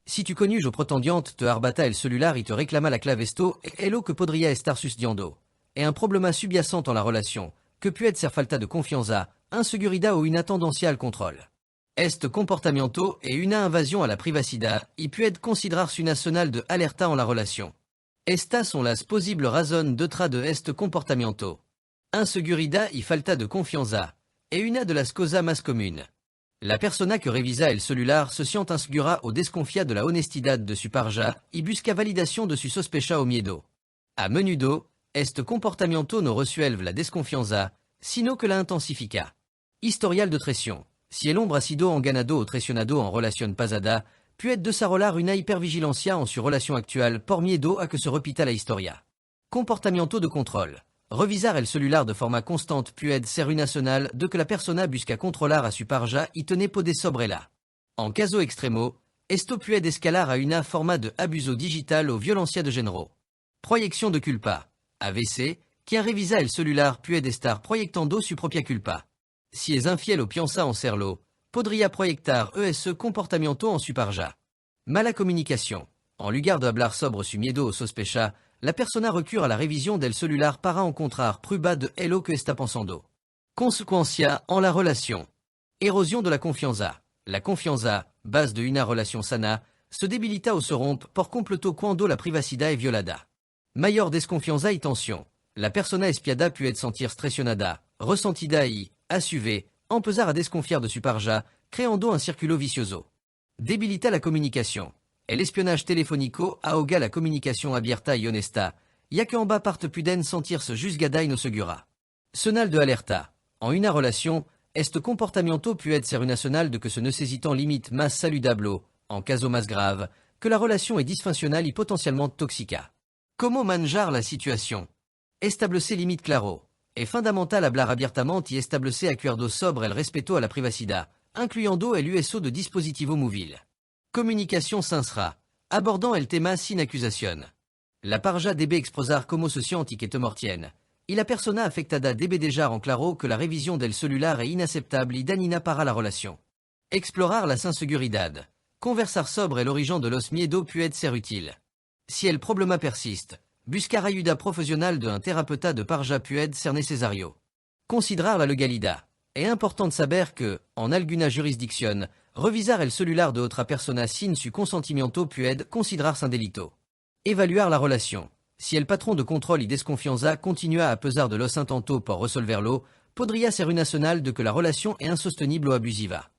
Si tu connus o pretendiante te arbata el celular y te réclama la clave esto, hello que podría estar sucediendo. Et un problema subyacent en la relation, que puede ser falta de confianza, inseguridad o una tendencia al control. Este comportamiento e una invasión a la privacidad y puede considerarse una señal de alerta en la relation. Estas son las posibles razones detrás de este comportamiento. Inseguridad y falta de confianza, et una de las cosas más comunes. La persona que revisa el celular se siente insegura o desconfia de la honestidad de su pareja y busca validación de su sospecha o miedo. A menudo, este comportamiento no resuelve la desconfianza, sino que la intensifica. Historial de traición. Si el hombre ha sido engañado o traicionado en relación pasada, puede desarrollar una hipervigilancia en su relación actual por miedo a que se repita la historia. Comportamiento de control. Revisar el celular de forma constante puede ser una señal de que la persona busca controlar a su pareja y tener poder sobre ella. En caso extremo, esto puede escalar a una forma de abuso digital o violencia de género. Proyección de culpa. AVC, quien revisa el celular puede estar proyectando su propia culpa. Si es infiel o piensa en serlo, podría proyectar ese comportamiento en su pareja. Mala comunicación. En lugar de hablar sobre su miedo o sospecha, la persona recurre a la revisión del celular para encontrar prueba de lo que está pensando. Consecuencia en la relación. Erosión de la confianza. La confianza, base de una relación sana, se debilita o se rompe por completo cuando la privacidad es violada. Mayor desconfianza y tensión. La persona espiada puede sentir presionada, resentida y, a su vez, empezar a desconfiar de su pareja, creando un círculo vicioso. Debilita la comunicación. El espionage telefónico ahoga la comunicación abierta y honesta, ya que ambas partes pueden sentirse juzgada y no segura. Señal de alerta. En una relación, este comportamiento puede ser una señal de que se necesitan límites más saludables, en caso más grave, que la relación es disfuncional y potencialmente tóxica. ¿Cómo manejar la situación? Establecer límites claros. Es fundamental hablar abiertamente y establecer acuerdos sobre el respeto a la privacidad, incluyendo el uso de dispositivos móviles. Comunicación sincera, abordant el tema sin acusación. La pareja debe expresar cómo se siente y que temor tiene, y la persona afectada debe dejar en claro que la revisión del celular es inaceptable y dañina para la relación. Explorar las inseguridades. Conversar sobre el origen de los miedos puede ser útil. Si el problema persiste, buscar ayuda profesional de un terapeuta de pareja puede ser necesario. Considerar la legalidad. Es importante saber que, en alguna jurisdicción, revisar el celular de otra persona sin su consentimiento puede considerarse un delito. Evaluar la relación. Si el patrón de control y desconfianza continúa a pesar de los intentos por resolverlo, podría ser una señal de que la relación es insostenible o abusiva.